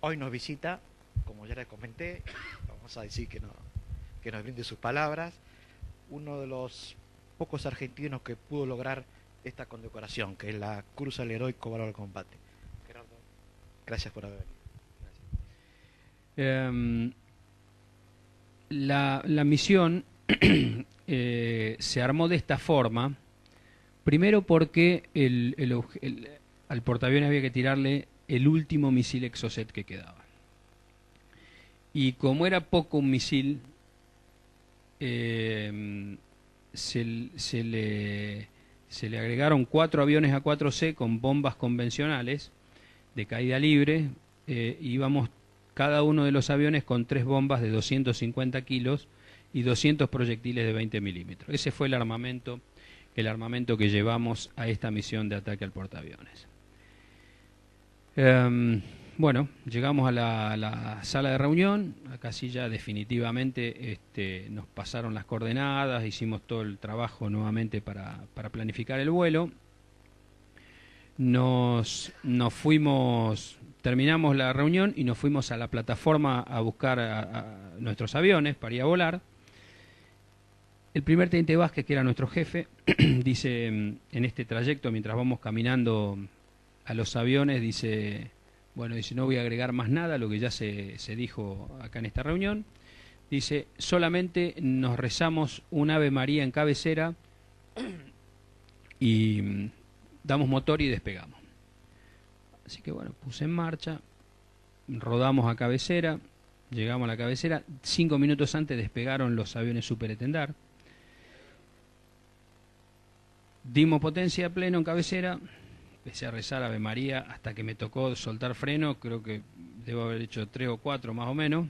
Hoy nos visita, como ya les comenté, vamos a decir que nos brinde sus palabras, uno de los pocos argentinos que pudo lograr esta condecoración, que es la Cruz al Heroico Valor al Combate. Gerardo, gracias por haber venido. Em, la misión se armó de esta forma, primero porque al portaaviones había que tirarle el último misil Exocet que quedaba. Y como era poco un misil, eh, se le agregaron 4 aviones A4C con bombas convencionales de caída libre. Íbamos cada uno de los aviones con 3 bombas de 250 kilos y 200 proyectiles de 20 milímetros. Ese fue el armamento que llevamos a esta misión de ataque al portaaviones. Bueno, llegamos a la sala de reunión. Acá sí ya definitivamente nos pasaron las coordenadas, hicimos todo el trabajo nuevamente para planificar el vuelo. Nos fuimos, terminamos la reunión y nos fuimos a la plataforma a buscar a nuestros aviones para ir a volar. El primer teniente Vázquez, que era nuestro jefe, dice en este trayecto, mientras vamos caminando a los aviones, dice, bueno, dice, no voy a agregar más nada a lo que ya se dijo acá en esta reunión. Dice, solamente nos rezamos un Ave María en cabecera y damos motor y despegamos. Así que bueno, puse en marcha, rodamos a cabecera, llegamos a la cabecera, 5 minutos antes despegaron los aviones Superetendard. Dimos potencia a pleno en cabecera, empecé a rezar Ave María hasta que me tocó soltar freno, creo que debo haber hecho 3 o 4 más o menos,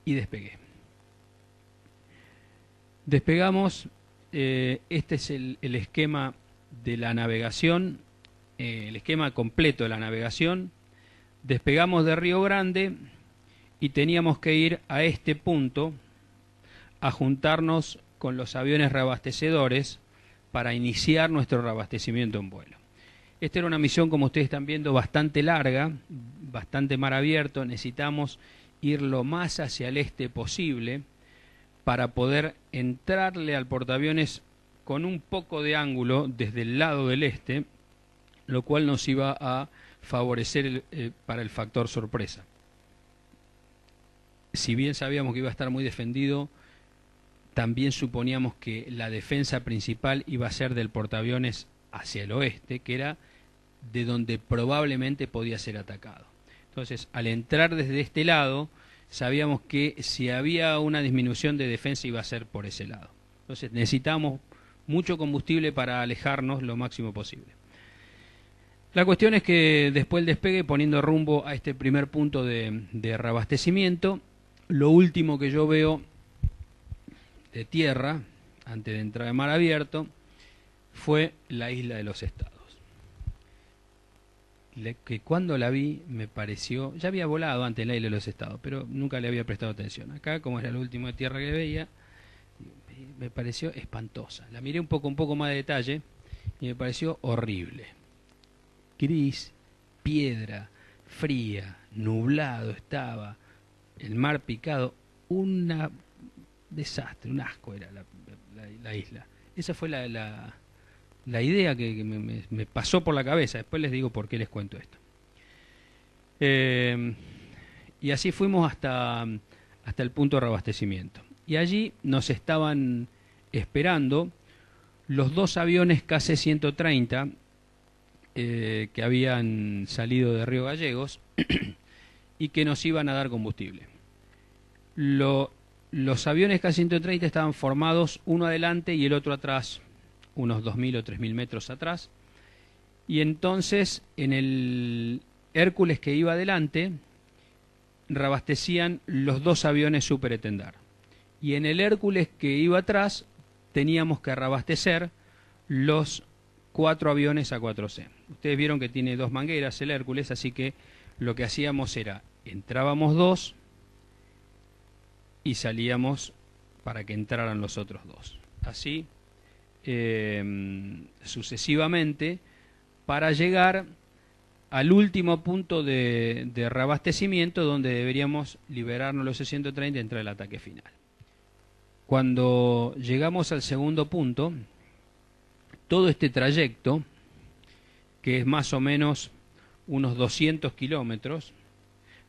y despegué. Despegamos, este es el esquema de la navegación, el esquema completo de la navegación. Despegamos de Río Grande y teníamos que ir a este punto a juntarnos con los aviones reabastecedores para iniciar nuestro reabastecimiento en vuelo. Esta era una misión, como ustedes están viendo, bastante larga, bastante mar abierto. Necesitamos ir lo más hacia el este posible para poder entrarle al portaaviones con un poco de ángulo desde el lado del este, lo cual nos iba a favorecer para el factor sorpresa. Si bien sabíamos que iba a estar muy defendido, también suponíamos que la defensa principal iba a ser del portaaviones hacia el oeste, que era de donde probablemente podía ser atacado. Entonces, al entrar desde este lado, sabíamos que si había una disminución de defensa iba a ser por ese lado. Entonces, necesitamos mucho combustible para alejarnos lo máximo posible. La cuestión es que después del despegue, poniendo rumbo a este primer punto de reabastecimiento, lo último que yo veo de tierra, antes de entrar en mar abierto, fue la isla de los Estados. Que cuando la vi me pareció, ya había volado antes en la isla de los Estados, pero nunca le había prestado atención. Acá, como era lo último de tierra que veía, me pareció espantosa. La miré un poco más de detalle y me pareció horrible. Gris, piedra, fría, nublado estaba, el mar picado, un desastre, un asco era la isla. Esa fue la idea que me pasó por la cabeza. Después les digo por qué les cuento esto. Y así fuimos hasta el punto de reabastecimiento. Y allí nos estaban esperando los 2 aviones KC-130 que habían salido de Río Gallegos y que nos iban a dar combustible. Los aviones KC-130 estaban formados uno adelante y el otro atrás, unos 2.000 o 3.000 metros atrás. Y entonces en el Hércules que iba adelante reabastecían los 2 aviones Superetendard. Y en el Hércules que iba atrás teníamos que reabastecer los 4 aviones A4C. Ustedes vieron que tiene 2 mangueras el Hércules, así que lo que hacíamos era, entrábamos 2 y salíamos para que entraran los otros 2. Así sucesivamente, para llegar al último punto de reabastecimiento, donde deberíamos liberarnos los C-130 y entrar al ataque final. Cuando llegamos al segundo punto, todo este trayecto, que es más o menos unos 200 kilómetros,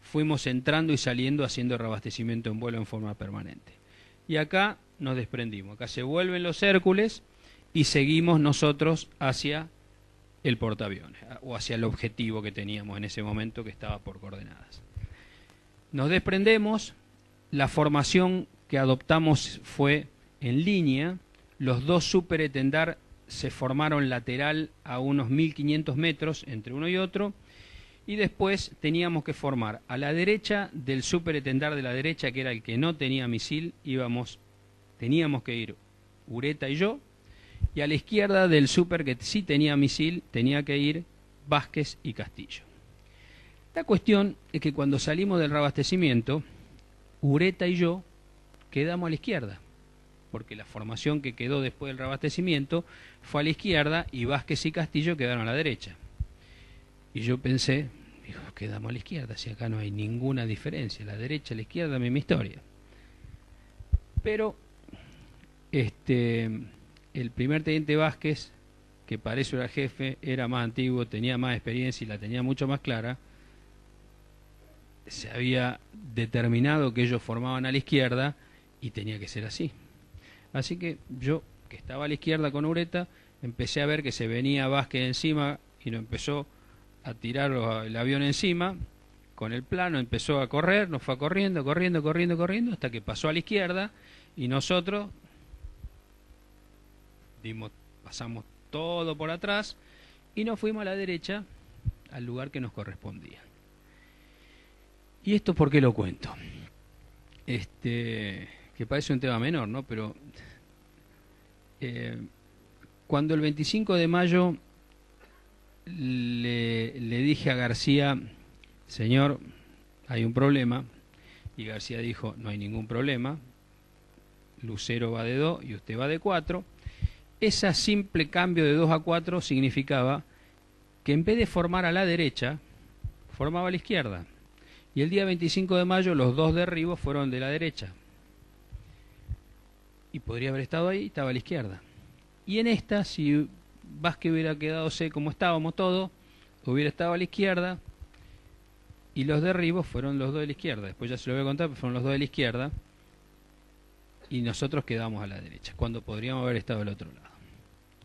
fuimos entrando y saliendo haciendo reabastecimiento en vuelo en forma permanente. Y acá nos desprendimos, acá se vuelven los Hércules y seguimos nosotros hacia el portaaviones, o hacia el objetivo que teníamos en ese momento, que estaba por coordenadas. Nos desprendemos, la formación que adoptamos fue en línea, los dos superetendar se formaron lateral a unos 1500 metros entre uno y otro, y después teníamos que formar a la derecha del superetendar de la derecha, que era el que no tenía misil, teníamos que ir Ureta y yo, y a la izquierda del super que sí tenía misil, tenía que ir Vázquez y Castillo. La cuestión es que cuando salimos del reabastecimiento, Ureta y yo quedamos a la izquierda, porque la formación que quedó después del reabastecimiento fue a la izquierda y Vázquez y Castillo quedaron a la derecha. Y yo pensé, digo, quedamos a la izquierda, si acá no hay ninguna diferencia, la derecha, la izquierda, misma historia. Pero el primer teniente Vázquez, que para eso era jefe, era más antiguo, tenía más experiencia y la tenía mucho más clara, se había determinado que ellos formaban a la izquierda y tenía que ser así. Así que yo, que estaba a la izquierda con Ureta, empecé a ver que se venía Vázquez encima y nos empezó a tirar el avión encima, con el plano empezó a correr, nos fue corriendo, hasta que pasó a la izquierda y nosotros pasamos todo por atrás y nos fuimos a la derecha, al lugar que nos correspondía. ¿Y esto por qué lo cuento? Que parece un tema menor, ¿no? Pero cuando el 25 de mayo le dije a García, señor, hay un problema, y García dijo, no hay ningún problema, Lucero va de 2 y usted va de 4, ese simple cambio de 2 a 4 significaba que en vez de formar a la derecha, formaba a la izquierda. Y el día 25 de mayo los dos derribos fueron de la derecha. Y podría haber estado ahí, estaba a la izquierda. Y en esta, si Vázquez hubiera quedado como estábamos todos, hubiera estado a la izquierda, y los derribos fueron los dos de la izquierda. Después ya se lo voy a contar, pero fueron los dos de la izquierda, y nosotros quedamos a la derecha, cuando podríamos haber estado al otro lado.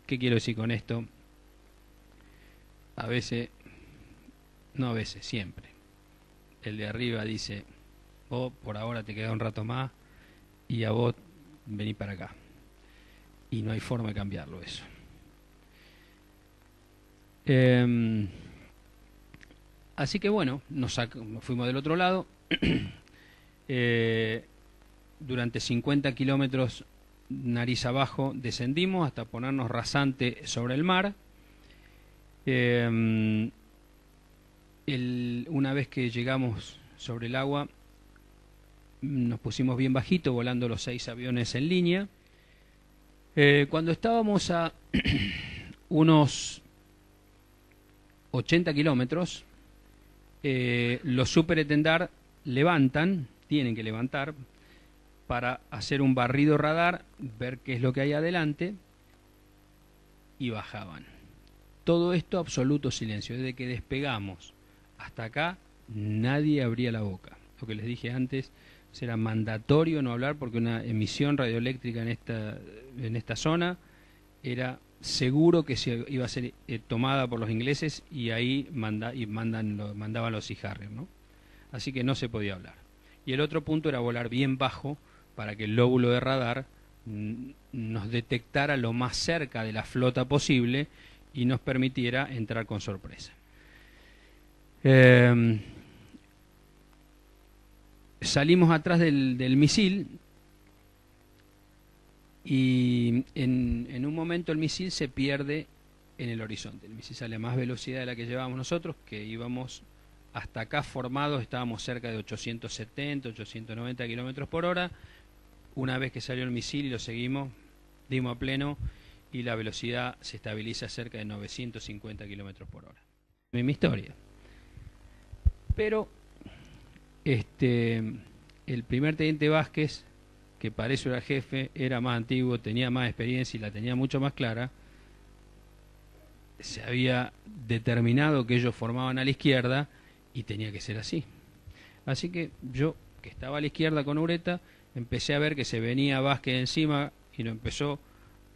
¿Qué quiero decir con esto? A veces, no a veces, siempre, el de arriba dice, vos por ahora te quedás un rato más, y a vos vení para acá. Y no hay forma de cambiarlo eso. Así que bueno, nos fuimos del otro lado. Durante 50 kilómetros nariz abajo descendimos hasta ponernos rasante sobre el mar. Una vez que llegamos sobre el agua, nos pusimos bien bajito, volando los 6 aviones en línea. Cuando estábamos a unos 80 kilómetros, los superetendar tienen que levantar para hacer un barrido radar, ver qué es lo que hay adelante, y bajaban. Todo esto absoluto silencio. Desde que despegamos hasta acá, nadie abría la boca. Lo que les dije antes, será mandatorio no hablar, porque una emisión radioeléctrica en esta zona era seguro que se iba a ser tomada por los ingleses, y ahí mandaban los Sea Harrier, ¿no? Así que no se podía hablar. Y el otro punto era volar bien bajo para que el lóbulo de radar nos detectara lo más cerca de la flota posible y nos permitiera entrar con sorpresa. Salimos atrás del misil, y en un momento el misil se pierde en el horizonte. El misil sale a más velocidad de la que llevábamos nosotros, que íbamos hasta acá formados, estábamos cerca de 870, 890 kilómetros por hora. Una vez que salió el misil y lo seguimos, dimos a pleno y la velocidad se estabiliza cerca de 950 kilómetros por hora. Misma historia. Pero el primer teniente Vázquez, que para eso era jefe, era más antiguo, tenía más experiencia y la tenía mucho más clara, se había determinado que ellos formaban a la izquierda y tenía que ser así. Así que yo, que estaba a la izquierda con Ureta, empecé a ver que se venía Vázquez encima y lo empezó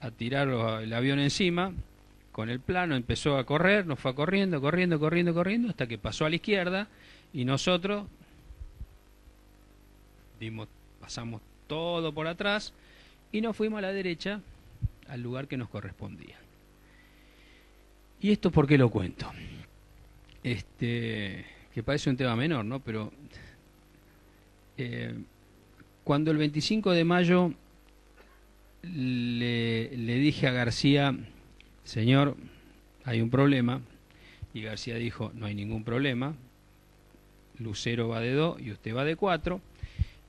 a tirar el avión encima. Con el plano empezó a correr, nos fue corriendo, hasta que pasó a la izquierda y nosotros pasamos todo por atrás y nos fuimos a la derecha, al lugar que nos correspondía. ¿Y esto por qué lo cuento? Que parece un tema menor, ¿no? Pero cuando el 25 de mayo le dije a García, señor, hay un problema, y García dijo, no hay ningún problema, Lucero va de 2 y usted va de 4,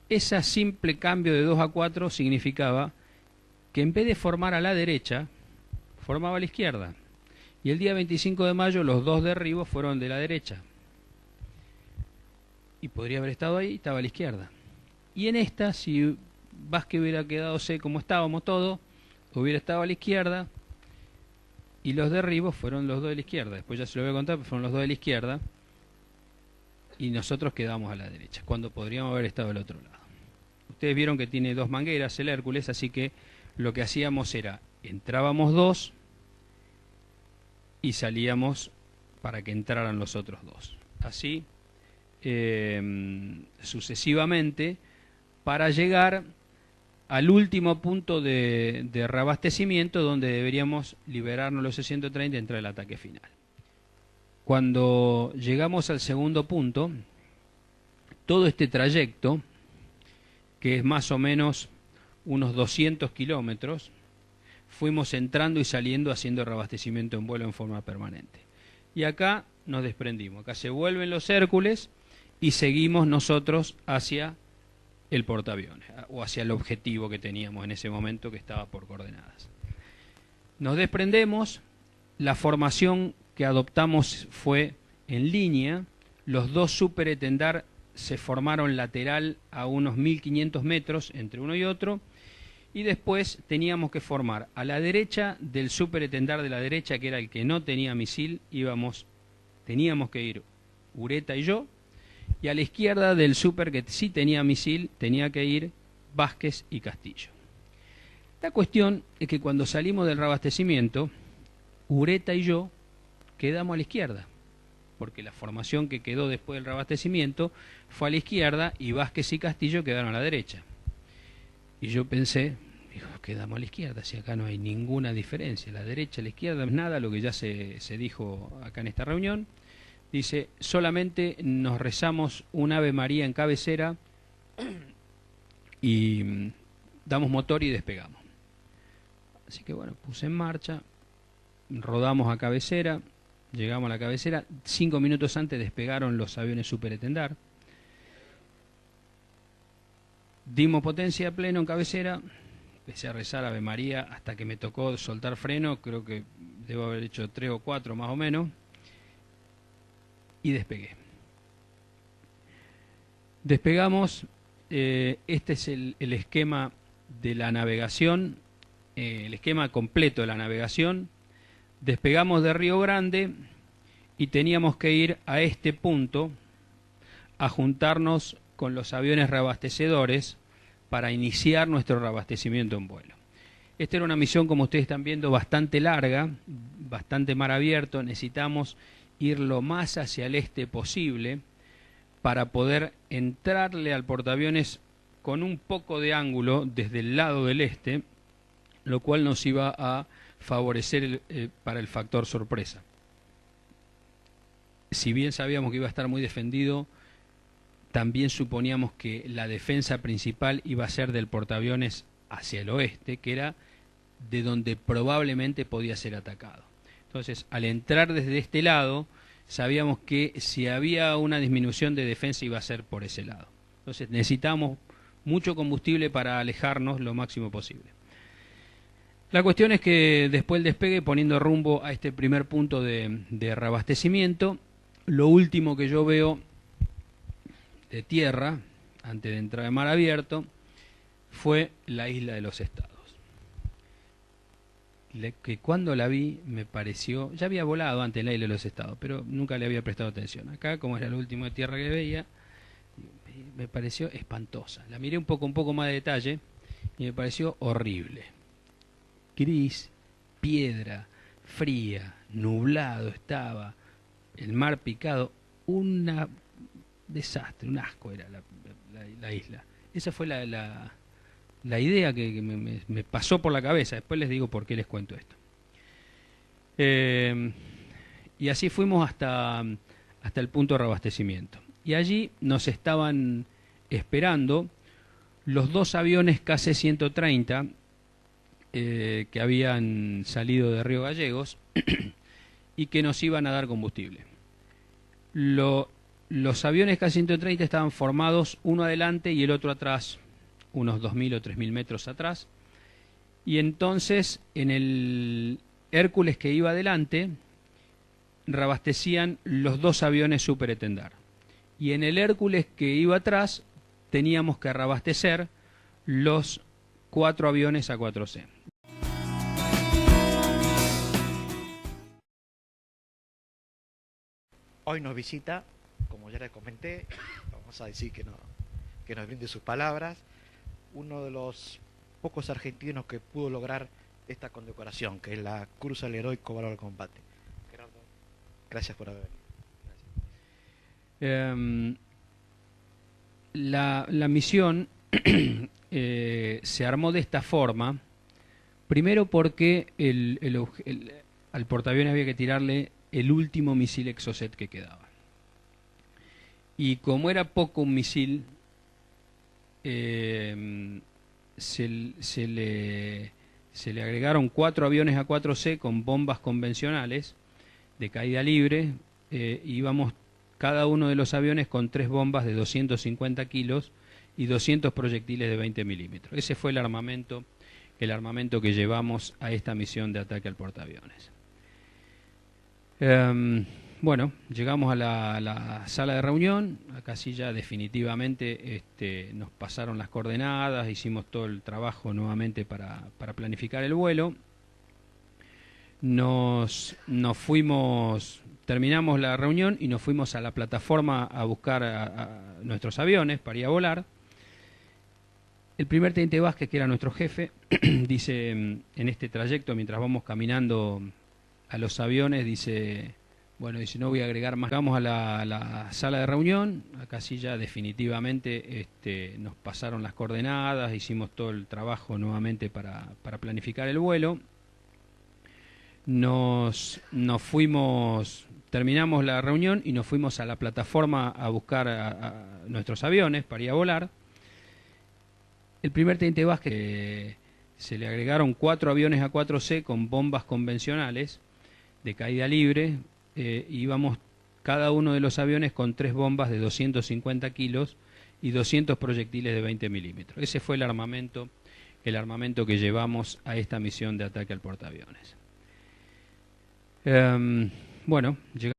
ese simple cambio de 2 a 4 significaba que en vez de formar a la derecha, formaba a la izquierda. Y el día 25 de mayo los dos derribos fueron de la derecha. Y podría haber estado ahí, estaba a la izquierda. Y en esta, si Vázquez hubiera quedado como estábamos todos, hubiera estado a la izquierda, y los derribos fueron los dos de la izquierda. Después ya se lo voy a contar, pero fueron los dos de la izquierda, y nosotros quedamos a la derecha, cuando podríamos haber estado al otro lado. Ustedes vieron que tiene 2 mangueras el Hércules, así que lo que hacíamos era, entrábamos 2 y salíamos para que entraran los otros 2. Así sucesivamente, para llegar al último punto de reabastecimiento, donde deberíamos liberarnos los 630 y entrar al ataque final. Cuando llegamos al segundo punto, todo este trayecto, que es más o menos unos 200 kilómetros, fuimos entrando y saliendo haciendo reabastecimiento en vuelo en forma permanente. Y acá nos desprendimos, acá se vuelven los Hércules y seguimos nosotros hacia el portaaviones, o hacia el objetivo que teníamos en ese momento, que estaba por coordenadas. Nos desprendemos, la formación que adoptamos fue en línea, los 2 superetendar se formaron lateral a unos 1500 metros entre uno y otro, y después teníamos que formar a la derecha del superetendar de la derecha, que era el que no tenía misil, teníamos que ir Ureta y yo, y a la izquierda del super que sí tenía misil, tenía que ir Vázquez y Castillo. La cuestión es que cuando salimos del reabastecimiento, Ureta y yo quedamos a la izquierda, porque la formación que quedó después del reabastecimiento fue a la izquierda y Vázquez y Castillo quedaron a la derecha. Y yo pensé, quedamos a la izquierda, si acá no hay ninguna diferencia, la derecha, la izquierda, es nada, lo que ya se dijo acá en esta reunión. Dice, solamente nos rezamos un Ave María en cabecera y damos motor y despegamos. Así que bueno, puse en marcha, rodamos a cabecera, llegamos a la cabecera, 5 minutos antes despegaron los aviones superetendar. Dimos potencia a pleno en cabecera, empecé a rezar Ave María hasta que me tocó soltar freno, creo que debo haber hecho 3 o 4 más o menos, y despegué. Despegamos, este es el esquema de la navegación, el esquema completo de la navegación. Despegamos de Río Grande y teníamos que ir a este punto a juntarnos con los aviones reabastecedores para iniciar nuestro reabastecimiento en vuelo. Esta era una misión, como ustedes están viendo, bastante larga, bastante mar abierto. Necesitamos ir lo más hacia el este posible para poder entrarle al portaaviones con un poco de ángulo desde el lado del este, lo cual nos iba a favorecer para el factor sorpresa. Si bien sabíamos que iba a estar muy defendido, también suponíamos que la defensa principal iba a ser del portaaviones hacia el oeste, que era de donde probablemente podía ser atacado. Entonces, al entrar desde este lado, sabíamos que si había una disminución de defensa iba a ser por ese lado. Entonces, necesitamos mucho combustible para alejarnos lo máximo posible. La cuestión es que después del despegue, poniendo rumbo a este primer punto de reabastecimiento, lo último que yo veo de tierra, antes de entrar en mar abierto, fue la Isla de los Estados. Que cuando la vi me pareció, ya había volado antes en la Isla de los Estados, pero nunca le había prestado atención. Acá, como era lo último de tierra que veía, me pareció espantosa. La miré un poco más de detalle y me pareció horrible. Gris, piedra, fría, nublado estaba, el mar picado, un desastre, un asco era la isla. Esa fue la idea que me pasó por la cabeza. Después les digo por qué les cuento esto. Y así fuimos hasta el punto de reabastecimiento. Y allí nos estaban esperando los 2 aviones KC-130 que habían salido de Río Gallegos y que nos iban a dar combustible. Los aviones KC-130 estaban formados uno adelante y el otro atrás, unos 2.000 o 3.000 metros atrás. Y entonces en el Hércules que iba adelante reabastecían los 2 aviones Super Etendard. Y en el Hércules que iba atrás teníamos que reabastecer los 4 aviones A4C. Hoy nos visita, como ya les comenté, vamos a decir que nos brinde sus palabras, uno de los pocos argentinos que pudo lograr esta condecoración, que es la Cruz al Heroico Valor al Combate. Gerardo, gracias por haber venido. La misión se armó de esta forma, primero porque al portaaviones había que tirarle el último misil Exocet que quedaba. Y como era poco un misil, se le agregaron 4 aviones A4C con bombas convencionales de caída libre. Íbamos cada uno de los aviones con 3 bombas de 250 kilos y 200 proyectiles de 20 milímetros. Ese fue el armamento que llevamos a esta misión de ataque al portaaviones. Bueno, llegamos a la sala de reunión. Acá sí ya definitivamente nos pasaron las coordenadas, hicimos todo el trabajo nuevamente para planificar el vuelo. Nos fuimos, terminamos la reunión y nos fuimos a la plataforma a buscar a nuestros aviones para ir a volar. El primer teniente Vázquez, que era nuestro jefe, dice en este trayecto, mientras vamos caminando a los aviones, dice, no voy a agregar más. Llegamos a la sala de reunión. Acá sí ya definitivamente nos pasaron las coordenadas, hicimos todo el trabajo nuevamente para planificar el vuelo. Nos fuimos, terminamos la reunión y nos fuimos a la plataforma a buscar a nuestros aviones para ir a volar. El primer teniente Vázquez, se le agregaron 4 aviones A4C con bombas convencionales de caída libre. Íbamos cada uno de los aviones con 3 bombas de 250 kilos y 200 proyectiles de 20 milímetros. Ese fue el armamento que llevamos a esta misión de ataque al portaaviones. Bueno, llegamos.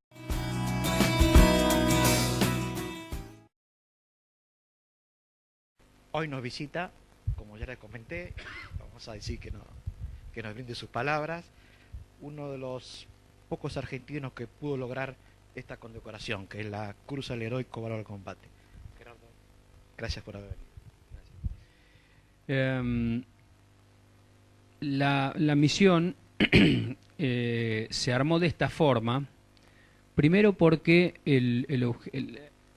Hoy nos visita, como ya les comenté, vamos a decir que nos brinde sus palabras, uno de los pocos argentinos que pudo lograr esta condecoración, que es la Cruz al Heroico Valor al Combate. Gerardo, gracias por haber venido. La misión se armó de esta forma, primero porque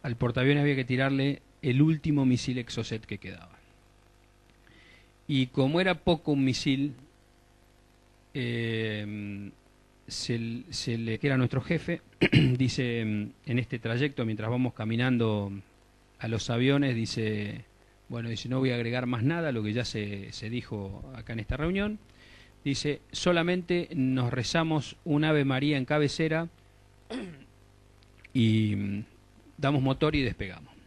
al portaaviones había que tirarle el último misil Exocet que quedaba. Y como era poco un misil, que era nuestro jefe, dice en este trayecto, mientras vamos caminando a los aviones, dice, no voy a agregar más nada a lo que ya se dijo acá en esta reunión. Dice, solamente nos rezamos un Ave María en cabecera y damos motor y despegamos.